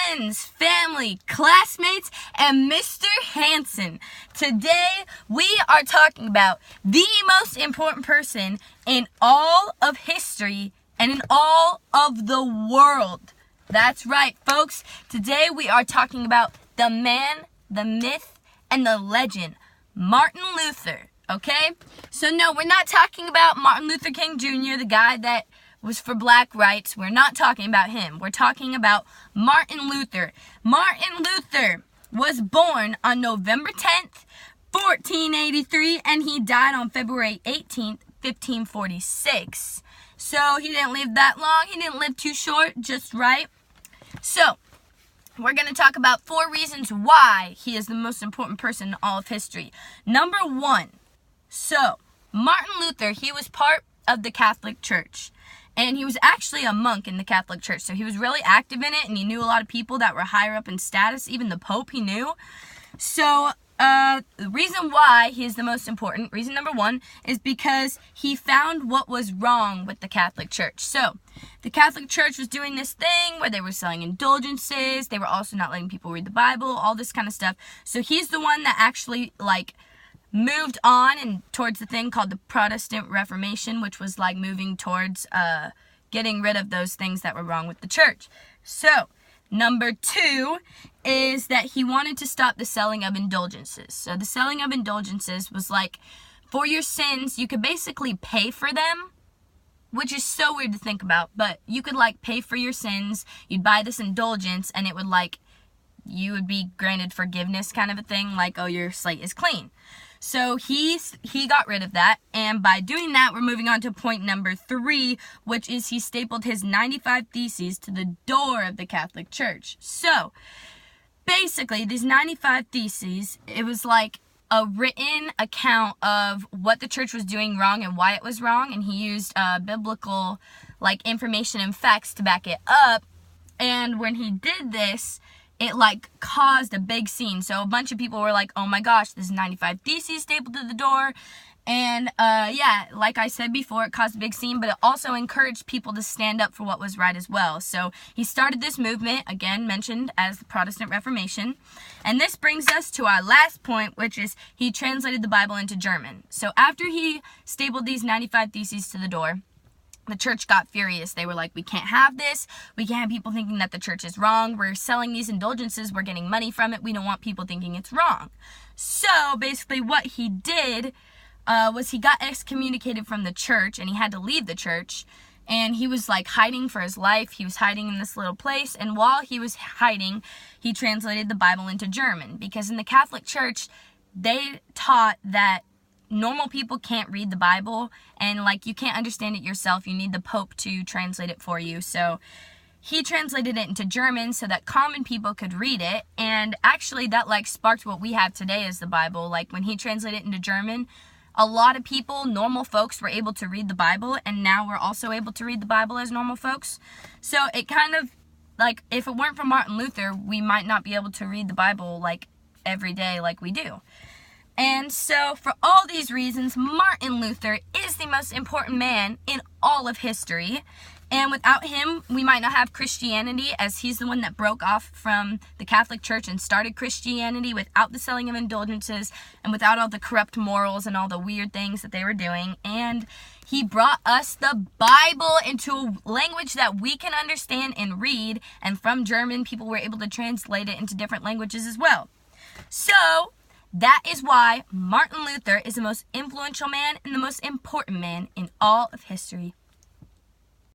friends, family, classmates, and Mr. Hanson. Today, we are talking about the most important person in all of history and in all of the world. That's right, folks. Today, we are talking about the man, the myth, and the legend, Martin Luther. Okay? So, no, we're not talking about Martin Luther King Jr., the guy that was for black rights. We're not talking about him. We're talking about Martin Luther. Martin Luther was born on November 10th, 1483, and he died on February 18th, 1546. So he didn't live that long. He didn't live too short, just right. So we're going to talk about 4 reasons why he is the most important person in all of history. Number 1. So Martin Luther, he was part of the Catholic Church. And he was actually a monk in the Catholic Church. So he was really active in it, and he knew a lot of people that were higher up in status. Even the Pope he knew. So the reason why he is the most important, reason number 1, is because he found what was wrong with the Catholic Church. So the Catholic Church was doing this thing where they were selling indulgences. They were also not letting people read the Bible, all this kind of stuff. So he's the one that actually, moved on and towards the thing called the Protestant Reformation, which was moving towards getting rid of those things that were wrong with the church. So number 2 is that he wanted to stop the selling of indulgences. So the selling of indulgences was for your sins, you could basically pay for them, which is so weird to think about, but you could pay for your sins. You'd buy this indulgence and it would you would be granted forgiveness kind of a thing, oh, your slate is clean. So he got rid of that, and by doing that, we're moving on to point number 3, which is he stapled his 95 Theses to the door of the Catholic Church. So, basically, these 95 Theses, it was a written account of what the church was doing wrong and why it was wrong, and he used biblical, information and facts to back it up, and when he did this, it caused a big scene. So a bunch of people were oh my gosh, this is 95 Theses stapled to the door. And like I said before, it caused a big scene, but it also encouraged people to stand up for what was right as well. So he started this movement, again mentioned as the Protestant Reformation. And this brings us to our last point, which is he translated the Bible into German. So after he stapled these 95 Theses to the door, the church got furious. They were we can't have this. We can't have people thinking that the church is wrong. We're selling these indulgences. We're getting money from it. We don't want people thinking it's wrong. So basically what he did was he got excommunicated from the church, and he had to leave the church. And he was hiding for his life. He was hiding in this little place. And while he was hiding, he translated the Bible into German. Because in the Catholic Church, they taught that normal people can't read the Bible, and you can't understand it yourself. You need the Pope to translate it for you. So he translated it into German so that common people could read it, and actually that sparked what we have today as the Bible. When he translated it into German, a lot of people, normal folks, were able to read the Bible, and now we're also able to read the Bible as normal folks. So it kind of if it weren't for Martin Luther, we might not be able to read the Bible every day like we do. And so, for all these reasons, Martin Luther is the most important man in all of history. And without him, we might not have Christianity, as he's the one that broke off from the Catholic Church and started Christianity without the selling of indulgences and without all the corrupt morals and all the weird things that they were doing. And he brought us the Bible into a language that we can understand and read. And from German, people were able to translate it into different languages as well. So that is why Martin Luther is the most influential man and the most important man in all of history.